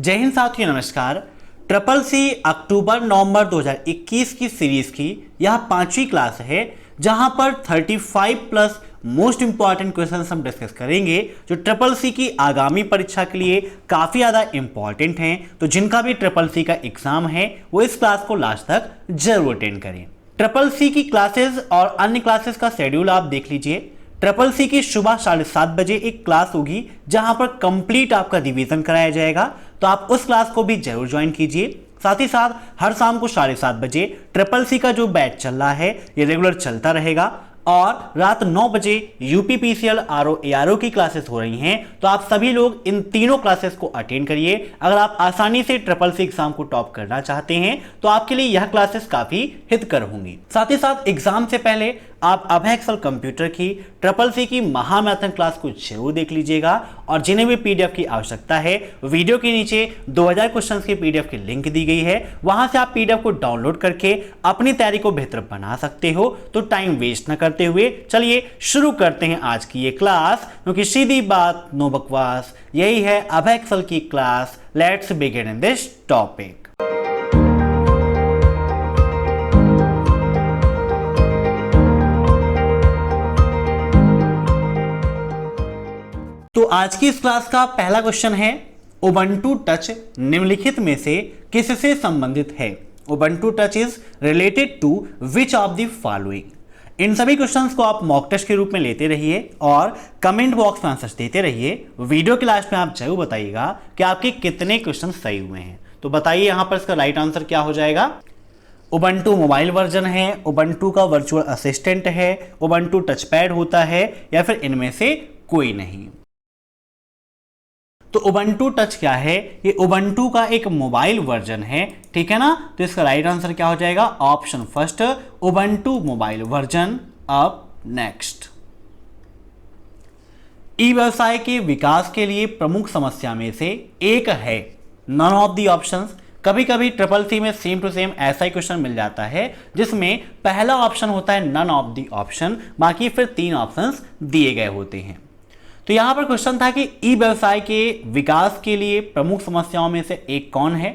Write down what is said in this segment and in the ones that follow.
जय हिंद साथियों, नमस्कार। ट्रिपल सी अक्टूबर नवंबर 2021 की सीरीज की यह 5वीं क्लास है, जहां पर 35 प्लस मोस्ट इंपॉर्टेंट क्वेश्चंस हम डिस्कस करेंगे जो ट्रिपल सी की आगामी परीक्षा के लिए काफ़ी ज़्यादा इंपॉर्टेंट हैं। तो जिनका भी ट्रिपल सी का एग्जाम है वो इस क्लास को लास्ट तक जरूर अटेंड करें। ट्रिपल सी की क्लासेस और अन्य क्लासेस का शेड्यूल आप देख लीजिए। ट्रिपल सी की सुबह 7:30 बजे एक क्लास होगी जहां पर कंप्लीट आपका रिवीजन कराया जाएगा, तो आप उस क्लास को भी जरूर ज्वाइन कीजिए। साथ ही साथ हर शाम को 7:30 बजे ट्रिपल सी का जो बैच चल रहा है ये रेगुलर चलता रहेगा और रात 9 बजे यूपीपीसीएल आरओ एआरओ की क्लासेस हो रही हैं। तो आप सभी लोग इन तीनों क्लासेस को अटेंड करिए। अगर आप आसानी से ट्रिपल सी एग्जाम को टॉप करना चाहते हैं तो आपके लिए यह क्लासेस काफी हितकर होंगी। साथ ही साथ एग्जाम से पहले आप अभय एक्सेल कंप्यूटर की ट्रिपल सी की महामैराथन क्लास को जरूर देख लीजिएगा और जिन्हें भी पीडीएफ की आवश्यकता है वीडियो के नीचे 2000 क्वेश्चंस की पीडीएफ की लिंक दी गई है, वहां से आप पीडीएफ को डाउनलोड करके अपनी तैयारी को बेहतर बना सकते हो। तो टाइम वेस्ट न करते हुए चलिए शुरू करते हैं आज की ये क्लास, क्योंकि सीधी बात नो बकवास, यही है अभय एक्सेल की class. Let's begin in this topic. तो आज की इस क्लास का पहला क्वेश्चन है, उबंटू टच निम्नलिखित में से किससे संबंधित है? Ubuntu touch is related to which of the following. इन सभी क्वेश्चंस को आप मॉक टेस्ट के रूप में लेते रहिए और कमेंट बॉक्स में आंसर्स देते रहिए। वीडियो के लास्ट में आप जरूर बताइएगा कि आपके कितने क्वेश्चन सही हुए हैं। तो बताइए यहां पर इसका राइट आंसर क्या हो जाएगा? उबंटू मोबाइल वर्जन है, उबंटू का वर्चुअल असिस्टेंट है, उबंटू टच पैड होता है, या फिर इनमें से कोई नहीं। तो उबंटू टच क्या है? ये उबंटू का एक मोबाइल वर्जन है, ठीक है ना। तो इसका राइट आंसर क्या हो जाएगा? Option first, Ubuntu mobile version. अब नेक्स्ट, ई व्यवसाय के विकास के लिए प्रमुख समस्या में से एक है नन ऑफ द ऑप्शंस। कभी कभी ट्रिपल सी में सेम टू सेम ऐसा ही क्वेश्चन मिल जाता है जिसमें पहला ऑप्शन होता है नन ऑफ द ऑप्शन, बाकी फिर 3 ऑप्शंस दिए गए होते हैं। तो यहां पर क्वेश्चन था कि ई व्यवसाय के विकास के लिए प्रमुख समस्याओं में से एक कौन है?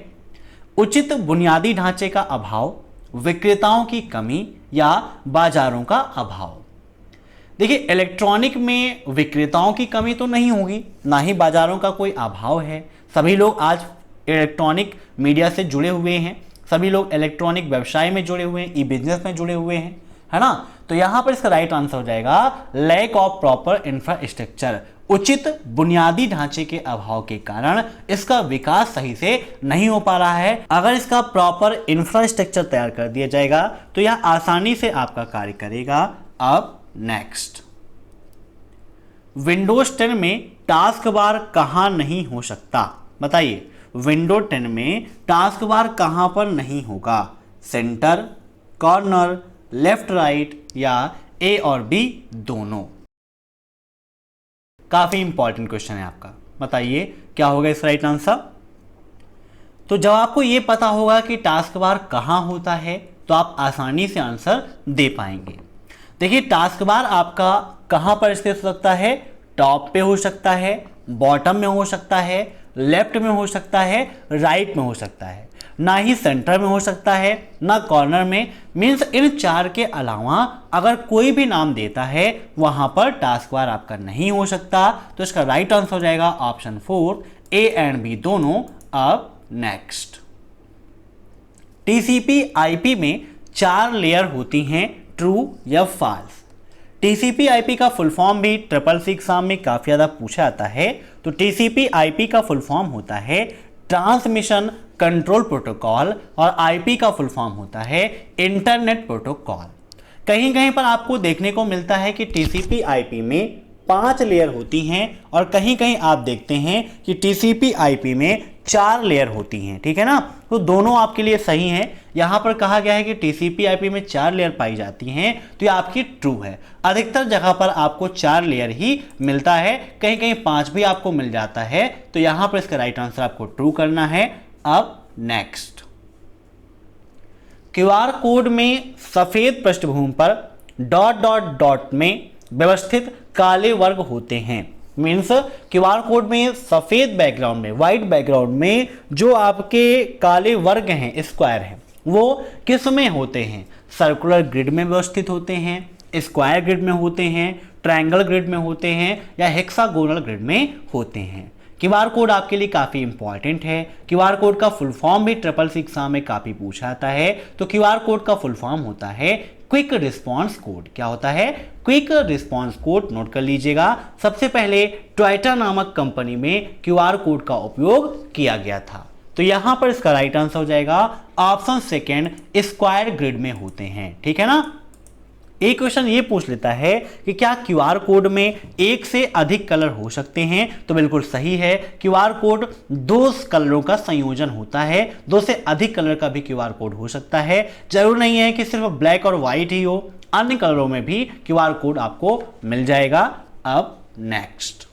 उचित बुनियादी ढांचे का अभाव, विक्रेताओं की कमी, या बाजारों का अभाव। देखिए, इलेक्ट्रॉनिक में विक्रेताओं की कमी तो नहीं होगी, ना ही बाजारों का कोई अभाव है। सभी लोग आज इलेक्ट्रॉनिक मीडिया से जुड़े हुए हैं, सभी लोग इलेक्ट्रॉनिक व्यवसाय में जुड़े हुए हैं, ई बिजनेस में जुड़े हुए हैं, है ना। तो यहां पर इसका राइट आंसर हो जाएगा लैक ऑफ प्रॉपर इंफ्रास्ट्रक्चर। उचित बुनियादी ढांचे के अभाव के कारण इसका विकास सही से नहीं हो पा रहा है। अगर इसका प्रॉपर इंफ्रास्ट्रक्चर तैयार कर दिया जाएगा तो यह आसानी से आपका कार्य करेगा। अब नेक्स्ट, विंडोज 10 में टास्क बार कहां नहीं हो सकता? बताइए, विंडोज 10 में टास्क बार कहां पर नहीं होगा? सेंटर, कॉर्नर, लेफ्ट राइट, या ए और बी दोनों? काफी इंपॉर्टेंट क्वेश्चन है आपका, बताइए क्या होगा इस राइट आंसर? तो जब आपको यह पता होगा कि टास्क बार कहां होता है तो आप आसानी से आंसर दे पाएंगे। देखिए, टास्क बार आपका कहां पर स्थित हो सकता है? टॉप पे हो सकता है, बॉटम में हो सकता है, लेफ्ट में हो सकता है, राइट में हो सकता है, ना ही सेंटर में हो सकता है, ना कॉर्नर में। मीन्स इन 4 के अलावा अगर कोई भी नाम देता है वहां पर टास्क बार आपका नहीं हो सकता। तो इसका राइट आंसर हो जाएगा ऑप्शन 4, ए एंड बी दोनों। अब नेक्स्ट, टीसीपी आईपी में 4 लेयर होती हैं, ट्रू या फॉल्स? टीसीपी आईपी का फुल फॉर्म भी ट्रिपल सी एग्जाम में काफी ज्यादा पूछा जाता है। तो टीसीपी आईपी का फुल फॉर्म होता है ट्रांसमिशन कंट्रोल प्रोटोकॉल, और आईपी का फुल फॉर्म होता है इंटरनेट प्रोटोकॉल। कहीं कहीं पर आपको देखने को मिलता है कि टीसीपी आईपी में 5 लेयर होती हैं और कहीं कहीं आप देखते हैं कि टीसीपी आईपी में 4 लेयर होती हैं, ठीक है ना। तो दोनों आपके लिए सही हैं। यहां पर कहा गया है कि टीसीपी आईपी में 4 लेयर पाई जाती हैं, तो ये आपकी ट्रू है। अधिकतर जगह पर आपको 4 लेयर ही मिलता है, कहीं कहीं 5 भी आपको मिल जाता है। तो यहां पर इसका राइट आंसर आपको ट्रू करना है। अब नेक्स्ट, क्यूआर कोड में सफेद पृष्ठभूमि पर डॉट डॉट डॉट में व्यवस्थित काले वर्ग होते हैं। मीन्स क्यूआर कोड में सफेद बैकग्राउंड में, व्हाइट बैकग्राउंड में जो आपके काले वर्ग हैं, स्क्वायर हैं, वो किस में होते हैं? सर्कुलर ग्रिड में व्यवस्थित होते हैं, स्क्वायर ग्रिड में होते हैं, ट्रायंगल ग्रिड में होते हैं या हेक्सागोनल ग्रिड में होते हैं। क्यूआर कोड आपके लिए काफ़ी इंपॉर्टेंट है। क्यूआर कोड का फुल फॉर्म भी CCC एग्जाम में काफ़ी पूछा जाता है। तो क्यूआर कोड का फुल फॉर्म होता है क्विक रिस्पॉन्स कोड। क्या होता है? Quick response code. नोट कर लीजिएगा। सबसे पहले टोयोटा नामक कंपनी में क्यूआर कोड का उपयोग किया गया था। तो यहां पर इसका राइट आंसर हो जाएगा ऑप्शन सेकेंड, स्क्वायर ग्रिड में होते हैं। ठीक है ना। एक क्वेश्चन ये पूछ लेता है कि क्या क्यूआर कोड में एक से अधिक कलर हो सकते हैं? तो बिल्कुल सही है। क्यूआर कोड दो कलरों का संयोजन होता है। दो से अधिक कलर का भी क्यूआर कोड हो सकता है। जरूर नहीं है कि सिर्फ ब्लैक और व्हाइट ही हो, अन्य कलरों में भी क्यूआर कोड आपको मिल जाएगा। अब नेक्स्ट,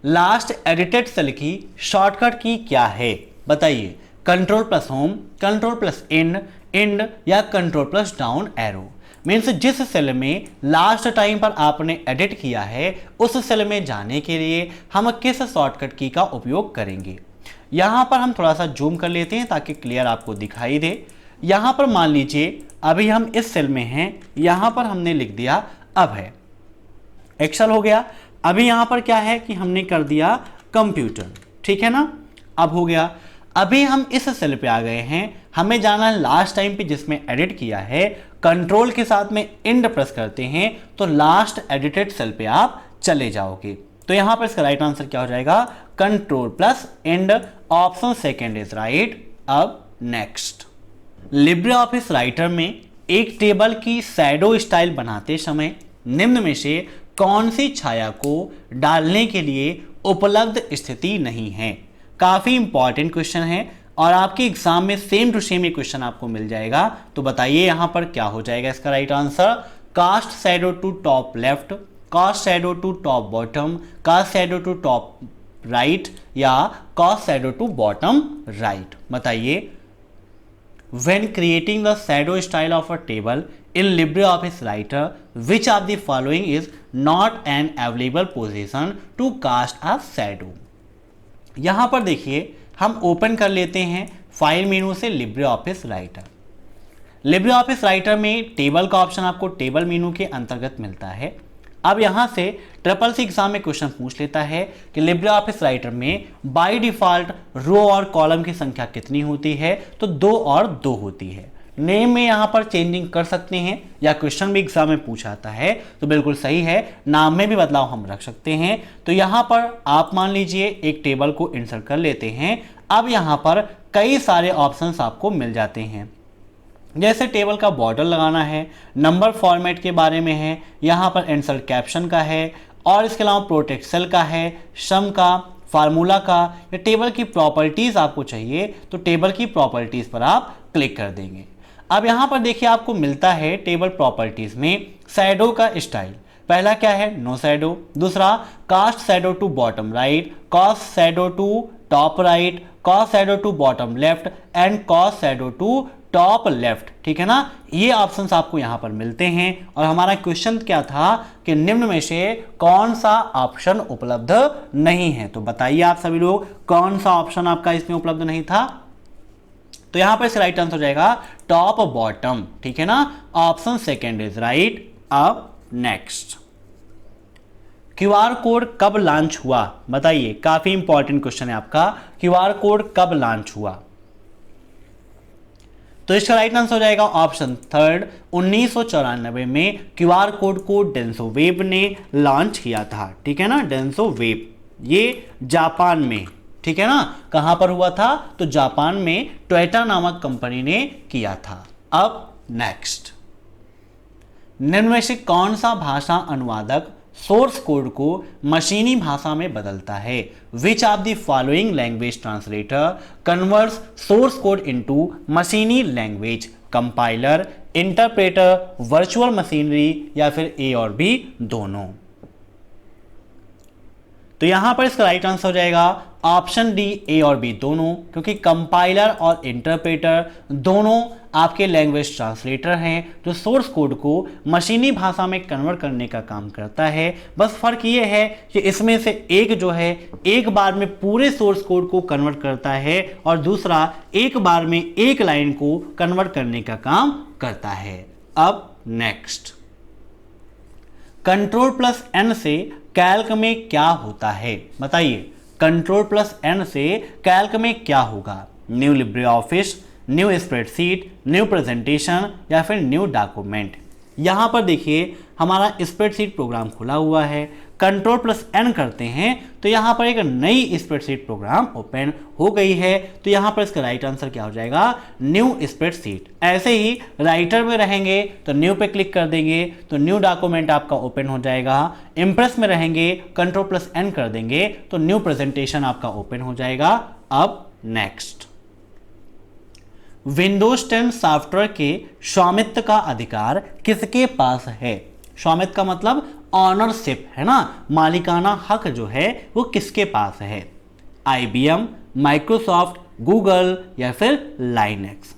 लास्ट एडिटेड सेल की शॉर्टकट की क्या है? बताइए। Control plus home, control plus end या control plus down arrow. Means जिस सेल में लास्ट टाइम पर आपने एडिट किया है उस सेल में जाने के लिए हम किस शॉर्टकट की का उपयोग करेंगे। यहां पर हम थोड़ा सा जूम कर लेते हैं ताकि क्लियर आपको दिखाई दे। यहां पर मान लीजिए अभी हम इस सेल में हैं, यहां पर हमने लिख दिया अब है, एक्सेल हो गया। अभी यहां पर क्या है कि हमने कर दिया कंप्यूटर। ठीक है ना। अब हो गया। अभी हम इस सेल पे आ गए हैं, हमें जाना है लास्ट टाइम पे जिसमें एडिट किया है। कंट्रोल के साथ में एंड प्रेस करते हैं तो लास्ट एडिटेड सेल पे आप चले जाओगे। तो यहां पर इसका राइट आंसर क्या हो जाएगा? Control plus and, option second is right. अब नेक्स्ट, लिब्रे ऑफिस राइटर में एक टेबल की शैडो स्टाइल बनाते समय निम्न में से कौन सी छाया को डालने के लिए उपलब्ध स्थिति नहीं है? काफी इंपॉर्टेंट क्वेश्चन है और आपके एग्जाम में सेम टू सेम ये क्वेश्चन आपको मिल जाएगा। तो बताइए यहां पर क्या हो जाएगा इसका right answer? Cast shadow to top left, cast shadow to top bottom, cast shadow to top right या cast shadow to bottom right. बताइए। When creating the shadow style of a table in LibreOffice Writer, which of the following is not an available position to cast a shadow? यहां पर देखिए, हम open कर लेते हैं file menu से LibreOffice Writer। LibreOffice Writer में table का ऑप्शन आपको टेबल मेनू के अंतर्गत मिलता है। अब यहां से CCC एग्जाम में क्वेश्चन पूछ लेता है कि LibreOffice राइटर में बाय डिफॉल्ट रो और कॉलम की संख्या कितनी होती है? तो 2 और 2 होती है। नेम में यहां पर चेंजिंग कर सकते हैं या क्वेश्चन भी एग्जाम में पूछा जाता है तो बिल्कुल सही है, नाम में भी बदलाव हम रख सकते हैं। तो यहां पर आप मान लीजिए एक टेबल को इंसर्ट कर लेते हैं। अब यहां पर कई सारे ऑप्शंस आपको मिल जाते हैं, जैसे टेबल का बॉर्डर लगाना है, नंबर फॉर्मेट के बारे में है, यहाँ पर इंसर्ट कैप्शन का है और इसके अलावा प्रोटेक्ट सेल का है, सम का, फार्मूला का, या टेबल की प्रॉपर्टीज़ आपको चाहिए तो टेबल की प्रॉपर्टीज़ पर आप क्लिक कर देंगे। अब यहाँ पर देखिए आपको मिलता है टेबल प्रॉपर्टीज़ में शैडो का स्टाइल। पहला क्या है? No shadow. दूसरा cast shadow to bottom right, cast shadow to top right, cast shadow to bottom left and cast shadow to top left. ठीक है ना। ये ऑप्शंस आपको यहां पर मिलते हैं और हमारा क्वेश्चन क्या था कि निम्न में से कौन सा ऑप्शन उपलब्ध नहीं है? तो बताइए आप सभी लोग, कौन सा ऑप्शन आपका इसमें उपलब्ध नहीं था? तो यहां पर इसका राइट आंसर हो जाएगा टॉप बॉटम। ठीक है ना। Option second is right. अब नेक्स्ट, क्यूआर कोड कब लॉन्च हुआ? बताइए। काफी इंपॉर्टेंट क्वेश्चन है आपका, क्यूआर कोड कब लॉन्च हुआ? तो इसका राइट आंसर हो जाएगा ऑप्शन थर्ड, 1994 में क्यूआर कोड को डेंसोवेब ने लॉन्च किया था। ठीक है ना। डेंसोवेब ये जापान में, ठीक है ना, कहां पर हुआ था? तो जापान में टोयोटा नामक कंपनी ने किया था। अब नेक्स्ट, निम्न में से कौन सा भाषा अनुवादक सोर्स कोड को मशीनी भाषा में बदलता है? Which of the following language translator converts source code into मशीनी language? Compiler, interpreter, virtual machinery या फिर ए और बी दोनों? तो यहां पर इसका राइट आंसर हो जाएगा ऑप्शन डी, ए और बी दोनों, क्योंकि कंपाइलर और इंटरप्रेटर दोनों आपके लैंग्वेज ट्रांसलेटर हैं जो सोर्स कोड को मशीनी भाषा में कन्वर्ट करने का काम करता है। बस फर्क ये है कि इसमें से एक जो है एक बार में पूरे सोर्स कोड को कन्वर्ट करता है और दूसरा एक बार में एक लाइन को कन्वर्ट करने का काम करता है। अब नेक्स्ट, कंट्रोल प्लस एन से कैल्क में क्या होता है, बताइए। कंट्रोल प्लस एन से कैल्क में क्या होगा? New Libre office, new spreadsheet, new presentation या फिर न्यू डॉक्यूमेंट। यहाँ पर देखिए हमारा स्प्रेडशीट प्रोग्राम खुला हुआ है, कंट्रोल प्लस एन करते हैं तो यहाँ पर एक नई स्प्रेडशीट प्रोग्राम ओपन हो गई है। तो यहाँ पर इसका राइट आंसर क्या हो जाएगा? New spreadsheet. ऐसे ही राइटर में रहेंगे तो न्यू पे क्लिक कर देंगे तो न्यू डॉक्यूमेंट आपका ओपन हो जाएगा। इंप्रेस में रहेंगे कंट्रोल प्लस एन कर देंगे तो न्यू प्रेजेंटेशन आपका ओपन हो जाएगा। अब नेक्स्ट, विंडोज 10 सॉफ्टवेयर के स्वामित्व का अधिकार किसके पास है? स्वामित्व का मतलब ऑनरशिप है ना, मालिकाना हक जो है वो किसके पास है? IBM, माइक्रोसॉफ्ट, गूगल या फिर लाइनेक्स।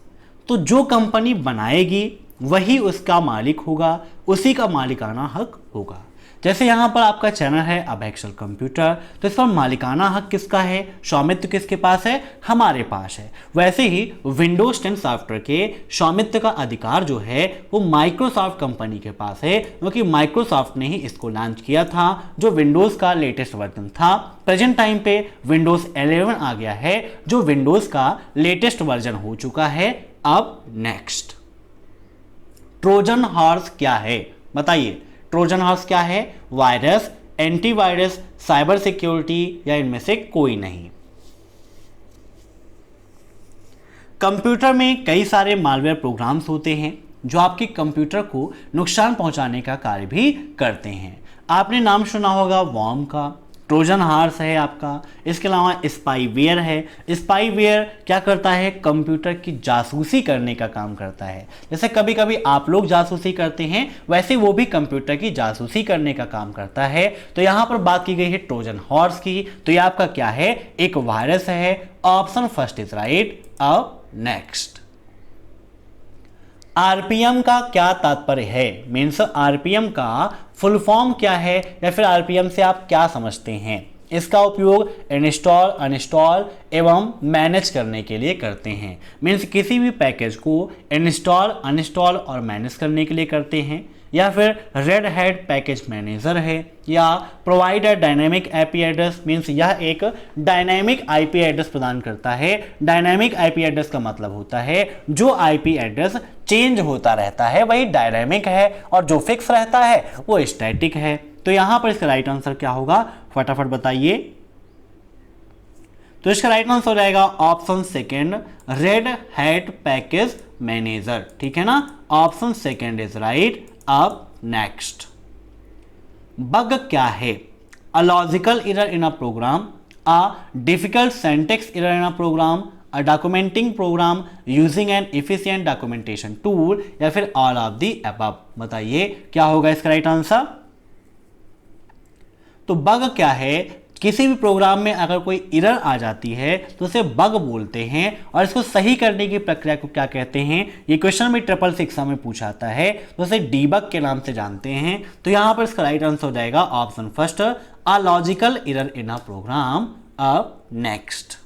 तो जो कंपनी बनाएगी वही उसका मालिक होगा, उसी का मालिकाना हक होगा। जैसे यहाँ पर आपका चैनल है अबैक्सल कंप्यूटर, तो इस पर मालिकाना हक किसका है, स्वामित्व किसके पास है? हमारे पास है। वैसे ही विंडोज 10 सॉफ्टवेयर के स्वामित्व का अधिकार जो है वो माइक्रोसॉफ्ट कंपनी के पास है, क्योंकि माइक्रोसॉफ्ट ने ही इसको लॉन्च किया था जो विंडोज का लेटेस्ट वर्जन था। प्रेजेंट टाइम पे विंडोज 11 आ गया है जो विंडोज का लेटेस्ट वर्जन हो चुका है। अब नेक्स्ट, ट्रोजन हॉर्स क्या है, बताइए। ट्रोजन हॉर्स क्या है? वायरस, एंटीवायरस, साइबर सिक्योरिटी या इनमें से कोई नहीं। कंप्यूटर में कई सारे मालवेयर प्रोग्राम्स होते हैं जो आपके कंप्यूटर को नुकसान पहुंचाने का कार्य भी करते हैं। आपने नाम सुना होगा वॉर्म का, ट्रोजन हॉर्स है आपका, इसके अलावा स्पाईवेयर है। स्पाईवेयर क्या करता है? कंप्यूटर की जासूसी करने का काम करता है। जैसे कभी कभी आप लोग जासूसी करते हैं वैसे वो भी कंप्यूटर की जासूसी करने का काम करता है। तो यहाँ पर बात की गई है ट्रोजन हॉर्स की, तो ये आपका क्या है? एक वायरस है। Option first is right. अब नेक्स्ट, आरपीएम का क्या तात्पर्य है? मीन्स आरपीएम का फुल फॉर्म क्या है या फिर आरपीएम से आप क्या समझते हैं? इसका उपयोग इंस्टॉल, अनइंस्टॉल एवं मैनेज करने के लिए करते हैं। मीन्स किसी भी पैकेज को इंस्टॉल, अनइंस्टॉल और मैनेज करने के लिए करते हैं। या फिर रेड हैट पैकेज मैनेजर है, या provide dynamic IP address, means यह एक डायनेमिक आईपी एड्रेस प्रदान करता है। डायनेमिक आईपी एड्रेस का मतलब होता है जो आईपी एड्रेस चेंज होता रहता है वही डायनेमिक है, और जो फिक्स रहता है वो स्टैटिक है। तो यहां पर इसका राइट आंसर क्या होगा, फटाफट बताइए। तो इसका राइट आंसर हो जाएगा option second, Red Hat package manager. ठीक है ना, ऑप्शन सेकेंड इज राइट। अब नेक्स्ट, बग क्या है? A logical error in a program, a difficult syntax error in a program, a documenting program using an efficient documentation tool, या फिर all of the above. बताइए क्या होगा इसका right answer. तो बग क्या है? किसी भी प्रोग्राम में अगर कोई एरर आ जाती है तो उसे बग बोलते हैं, और इसको सही करने की प्रक्रिया को क्या कहते हैं? ये क्वेश्चन में 666 एग्जाम में पूछा आता है, तो उसे डीबग के नाम से जानते हैं। तो यहां पर इसका राइट आंसर हो जाएगा option first, a logical error in a program. अब नेक्स्ट,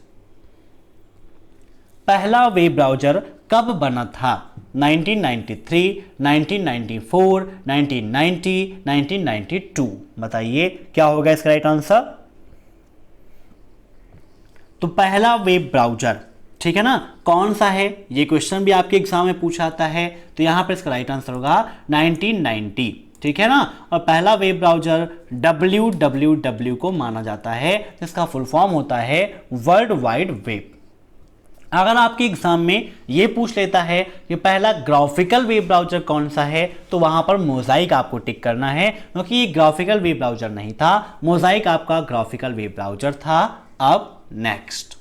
पहला वेब ब्राउज़र कब बना था? 1993, 1994, 1990, 1992। बताइए क्या होगा इसका राइट आंसर। तो पहला वेब ब्राउज़र, ठीक है ना, कौन सा है? ये क्वेश्चन भी आपके एग्जाम में पूछा आता है, तो यहां पर इसका राइट आंसर होगा 1990। ठीक है ना, और पहला वेब ब्राउज़र www को माना जाता है, जिसका फुल फॉर्म होता है वर्ल्ड वाइड वेब। अगर आपके एग्जाम में ये पूछ लेता है कि पहला ग्राफिकल वेब ब्राउज़र कौन सा है, तो वहां पर मोज़ाइक आपको टिक करना है, क्योंकि ये ग्राफिकल वेब ब्राउज़र नहीं था, मोज़ाइक आपका ग्राफिकल वेब ब्राउज़र था। अब नेक्स्ट,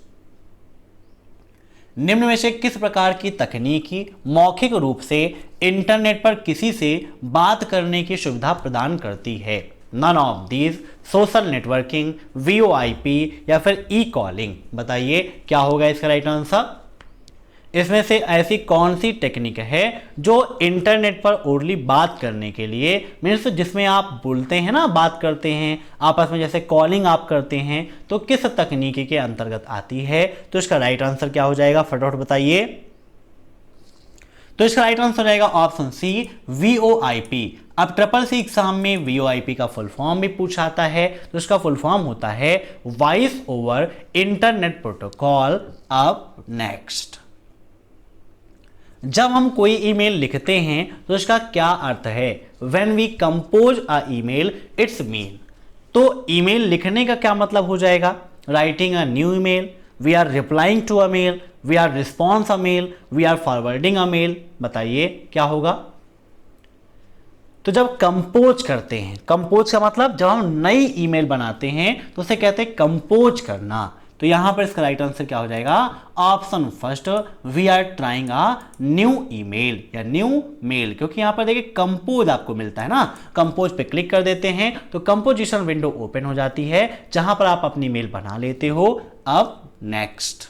निम्न में से किस प्रकार की तकनीकी मौखिक रूप से इंटरनेट पर किसी से बात करने की सुविधा प्रदान करती है? None of these, social networking, VoIP या फिर ई कॉलिंग। बताइए क्या होगा इसका राइट आंसर। इसमें से ऐसी कौन सी टेक्निक है जो इंटरनेट पर ओरली बात करने के लिए, मीन्स जिसमें आप बोलते हैं ना, बात करते हैं आपस में, जैसे कॉलिंग आप करते हैं, तो किस तकनीकी के अंतर्गत आती है। तो इसका राइट आंसर क्या हो जाएगा, फटाफट बताइए। तो इसका राइट आंसर हो जाएगा ऑप्शन सी, VoIP। अब CCC एग्जाम में VoIP का फुल फॉर्म भी पूछा आता है, तो इसका फुल फॉर्म होता है वॉइस ओवर इंटरनेट प्रोटोकॉल। अब नेक्स्ट, जब हम कोई ईमेल लिखते हैं तो इसका क्या अर्थ है। When we compose a email, it's mean। तो ईमेल लिखने का क्या मतलब हो जाएगा, writing a new email, we are replying to a mail, we are response a mail, we are forwarding a mail. बताइए क्या होगा। तो जब कंपोज करते हैं, कंपोज का मतलब जब हम नई ईमेल बनाते हैं तो उसे कहते हैं कंपोज करना। तो यहां पर इसका राइट आंसर क्या हो जाएगा, option first, we are trying a new email या न्यू मेल। क्योंकि यहां पर देखिए कंपोज आपको मिलता है ना, कंपोज पे क्लिक कर देते हैं तो कंपोजिशन विंडो ओपन हो जाती है जहां पर आप अपनी मेल बना लेते हो। अब नेक्स्ट,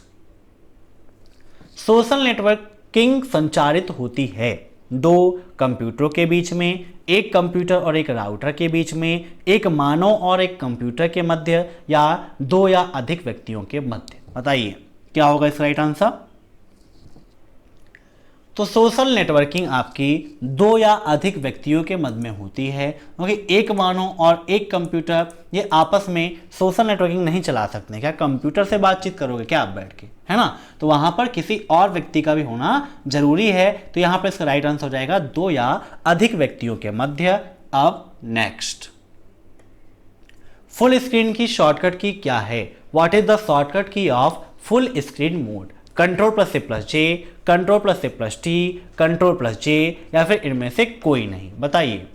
सोशल नेटवर्किंग संचारित होती है दो कंप्यूटरों के बीच में, एक कंप्यूटर और एक राउटर के बीच में, एक मानव और एक कंप्यूटर के मध्य, या दो या अधिक व्यक्तियों के मध्य। बताइए क्या होगा इसका राइट आंसर। तो सोशल नेटवर्किंग आपकी दो या अधिक व्यक्तियों के मध्य में होती है, क्योंकि एक मानव और एक कंप्यूटर ये आपस में सोशल नेटवर्किंग नहीं चला सकते। क्या कंप्यूटर से बातचीत करोगे क्या आप बैठ के, है ना, तो वहां पर किसी और व्यक्ति का भी होना जरूरी है। तो यहां पर इसका राइट आंसर हो जाएगा दो या अधिक व्यक्तियों के मध्य। अब नेक्स्ट, फुल स्क्रीन की शॉर्टकट की क्या है, व्हाट इज द शॉर्टकट की of full screen mode. Ctrl+C+J, Ctrl+C+T, Ctrl+J या फिर इनमें से कोई नहीं। बताइए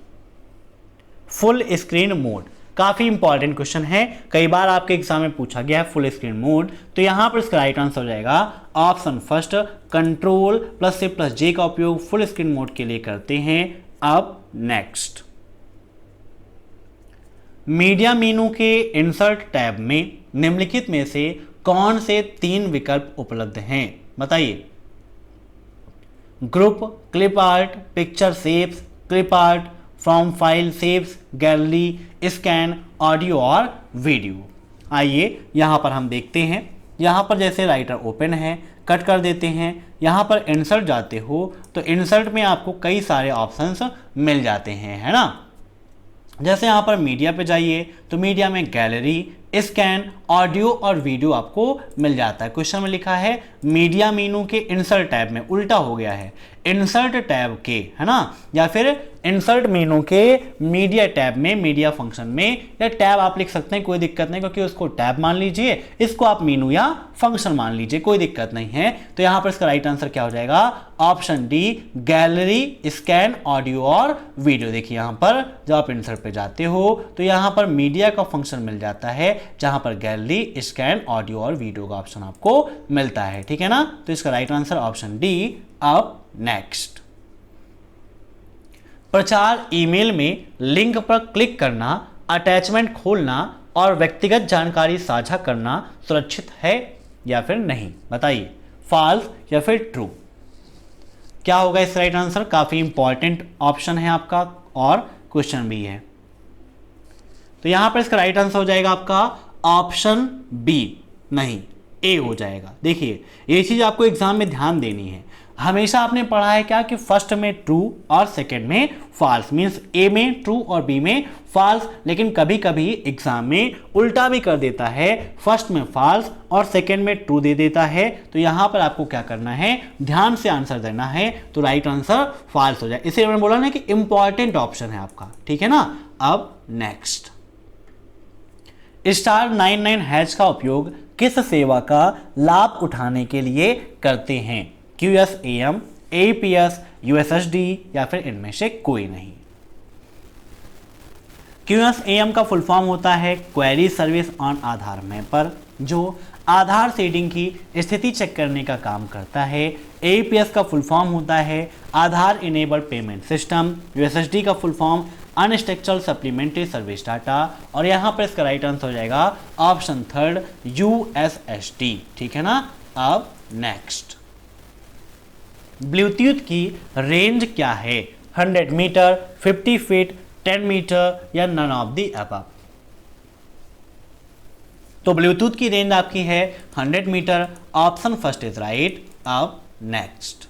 फुल स्क्रीन मोड काफी इंपॉर्टेंट क्वेश्चन है, कई बार आपके एग्जाम में पूछा गया है फुल स्क्रीन मोड। तो यहां पर इसका राइट आंसर हो जाएगा ऑप्शन फर्स्ट, Ctrl+C+J का उपयोग फुल स्क्रीन मोड के लिए करते हैं। अब नेक्स्ट, मीडिया मेनू के इंसर्ट टैब में निम्नलिखित में से कौन से तीन विकल्प उपलब्ध हैं। बताइए, group, clip art, picture saves, clip art, from file saves, gallery, scan, audio और वीडियो। आइए यहां पर हम देखते हैं, यहां पर जैसे राइटर ओपन है, कट कर देते हैं, यहां पर इंसर्ट जाते हो तो इंसर्ट में आपको कई सारे ऑप्शंस मिल जाते हैं, है ना। जैसे यहाँ पर मीडिया पे जाइए तो मीडिया में गैलरी, स्कैन, ऑडियो और वीडियो आपको मिल जाता है। क्वेश्चन में लिखा है मीडिया मेनू के इंसर्ट टैब में, उल्टा हो गया है, इंसर्ट टैब के, है ना, या फिर इंसर्ट मेनू के मीडिया टैब में, मीडिया फंक्शन में, या टैब आप लिख सकते हैं, कोई दिक्कत नहीं, क्योंकि उसको टैब मान लीजिए, इसको आप मेनू या फंक्शन मान लीजिए, कोई दिक्कत नहीं है। तो यहां पर इसका राइट आंसर क्या हो जाएगा, option D, gallery, scan, audio और वीडियो। देखिए यहां पर जब आप इंसर्ट पे जाते हो तो यहां पर मीडिया का फंक्शन मिल जाता है, जहां पर गैलरी, स्कैन, ऑडियो और वीडियो का ऑप्शन आपको मिलता है, ठीक है ना। तो इसका राइट आंसर ऑप्शन डी। अब नेक्स्ट, प्रचार ईमेल में लिंक पर क्लिक करना, अटैचमेंट खोलना और व्यक्तिगत जानकारी साझा करना सुरक्षित है या फिर नहीं। बताइए फॉल्स या फिर ट्रू, क्या होगा इस राइट आंसर। काफी इंपॉर्टेंट ऑप्शन है आपका और क्वेश्चन भी है। तो यहां पर इसका राइट आंसर हो जाएगा आपका ऑप्शन बी, नहीं ए हो जाएगा। देखिए ये चीज आपको एग्जाम में ध्यान देनी है, हमेशा आपने पढ़ा है क्या कि फर्स्ट में ट्रू और सेकंड में फॉल्स, मींस ए में ट्रू और बी में फॉल्स, लेकिन कभी कभी एग्जाम में उल्टा भी कर देता है, फर्स्ट में फॉल्स और सेकंड में ट्रू दे देता है। तो यहां पर आपको क्या करना है, ध्यान से आंसर देना है, तो राइट आंसर फॉल्स हो जाए। इसे मैंने बोला ना कि इंपॉर्टेंट ऑप्शन है आपका, ठीक है ना। अब नेक्स्ट, *99# का उपयोग किस सेवा का लाभ उठाने के लिए करते हैं, QSAM, APS, USSD या फिर इनमें से कोई नहीं। QSAM का फुल फॉर्म होता है query service on Aadhaar mapper, जो आधार सीडिंग की स्थिति चेक करने का काम करता है। APS का फुल फॉर्म होता है आधार इनेबल्ड पेमेंट सिस्टम। USSD का full form unstructured supplementary service data, और यहाँ पर इसका राइट आंसर हो जाएगा ऑप्शन थर्ड USSD, ठीक है ना। अब नेक्स्ट, ब्लूटूथ की रेंज क्या है? 100 मीटर, 50 फीट, 10 मीटर या नन ऑफ द अबव? तो ब्लूटूथ की रेंज आपकी है 100 metre, option first is right. अब नेक्स्ट,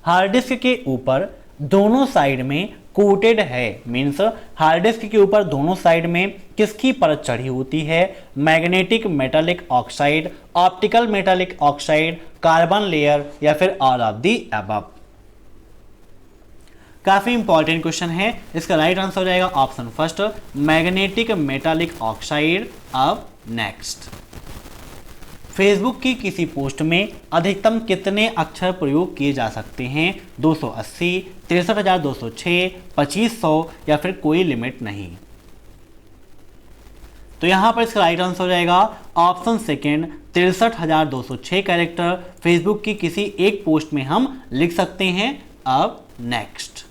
हार्ड डिस्क के ऊपर दोनों साइड में कोटेड है, मीन्स हार्ड डिस्क के ऊपर दोनों साइड में किसकी परत चढ़ी होती है? Magnetic metallic oxide, optical metallic oxide, carbon layer या फिर ऑल ऑफ द अबव? काफी इंपॉर्टेंट क्वेश्चन है, इसका राइट आंसर हो जाएगा option first magnetic metallic oxide. अब नेक्स्ट, फेसबुक की किसी पोस्ट में अधिकतम कितने अक्षर प्रयोग किए जा सकते हैं? 280, 63,206, 2500 या फिर कोई लिमिट नहीं? तो यहां पर इसका राइट आंसर हो जाएगा ऑप्शन सेकेंड 63,206 कैरेक्टर फेसबुक की किसी एक पोस्ट में हम लिख सकते हैं। अब नेक्स्ट,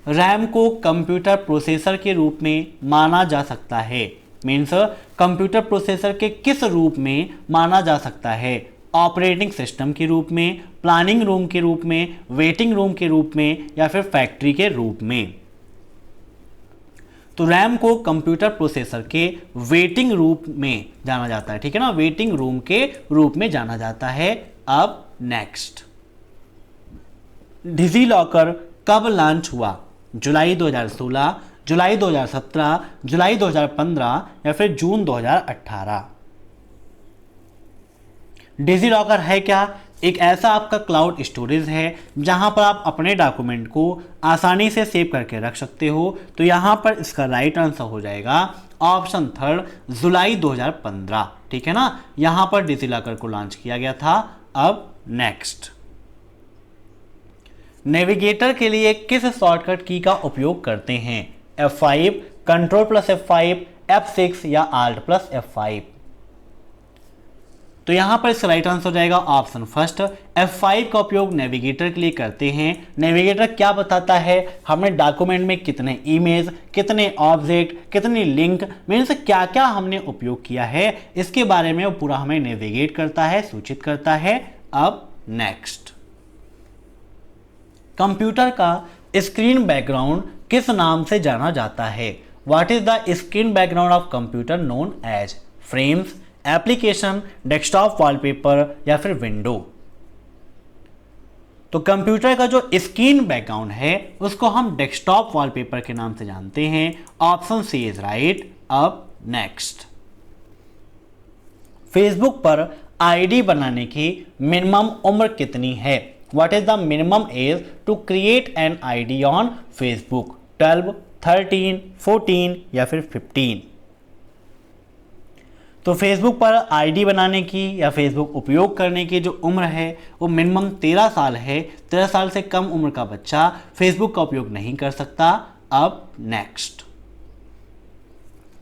रैम को कंप्यूटर प्रोसेसर के रूप में माना जा सकता है, मीन्स कंप्यूटर प्रोसेसर के किस रूप में माना जा सकता है? ऑपरेटिंग सिस्टम के रूप में, प्लानिंग रूम के रूप में, वेटिंग रूम के रूप में या फिर फैक्ट्री के रूप में? तो रैम को कंप्यूटर प्रोसेसर के वेटिंग रूप में जाना जाता है, ठीक है ना, वेटिंग रूम के रूप में जाना जाता है। अब नेक्स्ट, डिजीलॉकर कब लॉन्च हुआ? जुलाई 2016, जुलाई 2017, जुलाई 2015 या फिर जून 2018? डिजीलॉकर है क्या? एक ऐसा आपका क्लाउड स्टोरेज है जहां पर आप अपने डॉक्यूमेंट को आसानी से सेव करके रख सकते हो। तो यहां पर इसका राइट आंसर हो जाएगा ऑप्शन थर्ड जुलाई 2015, ठीक है ना, यहां पर डिजीलॉकर को लॉन्च किया गया था। अब नेक्स्ट, नेविगेटर के लिए किस शॉर्टकट की का उपयोग करते हैं? F5, control plus F5, F6 या Alt प्लस F5? तो यहां पर इसका राइट आंसर हो जाएगा ऑप्शन फर्स्ट F5 का उपयोग नेविगेटर के लिए करते हैं। नेविगेटर क्या बताता है? हमने डॉक्यूमेंट में कितने इमेज, कितने ऑब्जेक्ट, कितनी लिंक, मीन्स क्या क्या हमने उपयोग किया है, इसके बारे में वो पूरा हमें नेविगेट करता है, सूचित करता है। अब नेक्स्ट, कंप्यूटर का स्क्रीन बैकग्राउंड किस नाम से जाना जाता है? What is the screen background of computer known as? Frames, application, desktop wallpaper या फिर विंडो? तो कंप्यूटर का जो स्क्रीन बैकग्राउंड है उसको हम डेस्कटॉप वॉलपेपर के नाम से जानते हैं। Option c is right. अब नेक्स्ट, फेसबुक पर आईडी बनाने की मिनिमम उम्र कितनी है? What is the minimum age to create an ID on Facebook? 12, 13, 14 या फिर 15? तो फेसबुक पर आईडी बनाने की या फेसबुक उपयोग करने की जो उम्र है वो मिनिमम 13 साल है। 13 साल से कम उम्र का बच्चा फेसबुक का उपयोग नहीं कर सकता। अब नेक्स्ट,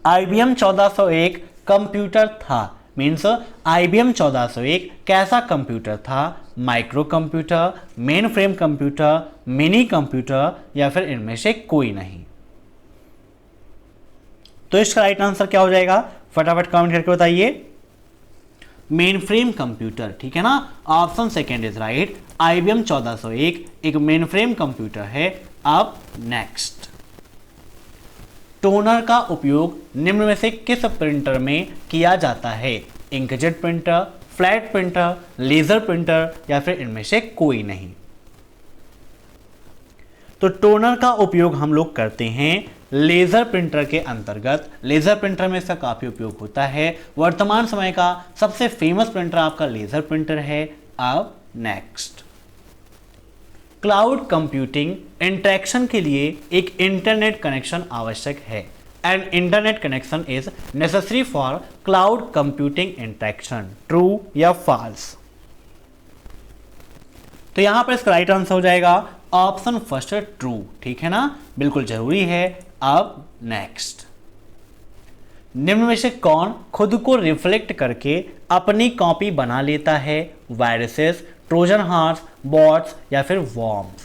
IBM 1401 कंप्यूटर था, मीन्स IBM 1401 कैसा कंप्यूटर था? Micro computer, main frame computer, mini computer या फिर इनमें से कोई नहीं? तो इसका राइट आंसर क्या हो जाएगा? फटाफट कमेंट करके बताइए। मेन फ्रेम कंप्यूटर, ठीक है ना, option second is right. IBM 1401 एक मेन फ्रेम कंप्यूटर है। अब नेक्स्ट, टोनर का उपयोग निम्न में से किस प्रिंटर में किया जाता है? Inkjet printer, flat printer, laser printer या फिर इनमें से कोई नहीं? तो टोनर का उपयोग हम लोग करते हैं लेजर प्रिंटर के अंतर्गत। लेजर प्रिंटर में इसका काफी उपयोग होता है। वर्तमान समय का सबसे फेमस प्रिंटर आपका लेजर प्रिंटर है। अब नेक्स्ट, क्लाउड कंप्यूटिंग इंटरेक्शन के लिए एक इंटरनेट कनेक्शन आवश्यक है। And internet connection is necessary for cloud computing interaction, true या फॉल्स? तो यहां पर इसका राइट आंसर हो जाएगा ऑप्शन फर्स्ट ट्रू, ठीक है ना, बिल्कुल जरूरी है। अब नेक्स्ट, निम्न में से कौन खुद को रिफ्लेक्ट करके अपनी कॉपी बना लेता है? वायरसेस, ट्रोजन हॉर्स, बॉट्स या फिर वॉर्म्स?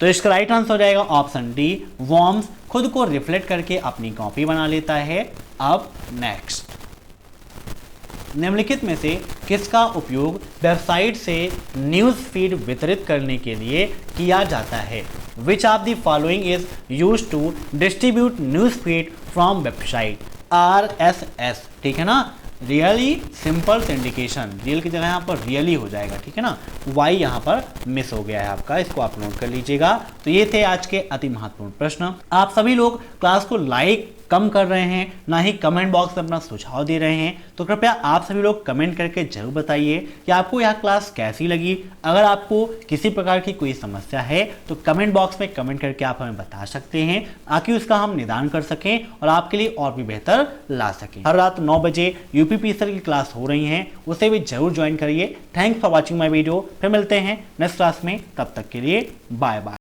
तो इसका राइट आंसर हो जाएगा ऑप्शन डी, वॉर्म्स खुद को रिफ्लेक्ट करके अपनी कॉपी बना लेता है। अब नेक्स्ट, निम्नलिखित में से किसका उपयोग वेबसाइट से न्यूज़ फीड वितरित करने के लिए किया जाता है? Which of the following is use to distribute news feed from website? RSS, ठीक है ना, रियली सिंपल सिंडिकेशन, रियल की जगह यहाँ पर रियली हो जाएगा, ठीक है ना, वाई यहाँ पर मिस हो गया है आपका, इसको आप नोट कर लीजिएगा। तो ये थे आज के अति महत्वपूर्ण प्रश्न। आप सभी लोग क्लास को लाइक कम कर रहे हैं, ना ही कमेंट बॉक्स में अपना सुझाव दे रहे हैं, तो कृपया आप सभी लोग कमेंट करके जरूर बताइए कि आपको यह क्लास कैसी लगी। अगर आपको किसी प्रकार की कोई समस्या है तो कमेंट बॉक्स में कमेंट करके आप हमें बता सकते हैं, ताकि उसका हम निदान कर सकें और आपके लिए और भी बेहतर ला सकें। हर रात 9 बजे यूपीपीएससी की क्लास हो रही है, उसे भी जरूर ज्वाइन करिए। Thanks for watching my video. फिर मिलते हैं नेक्स्ट क्लास में, तब तक के लिए बाय बाय।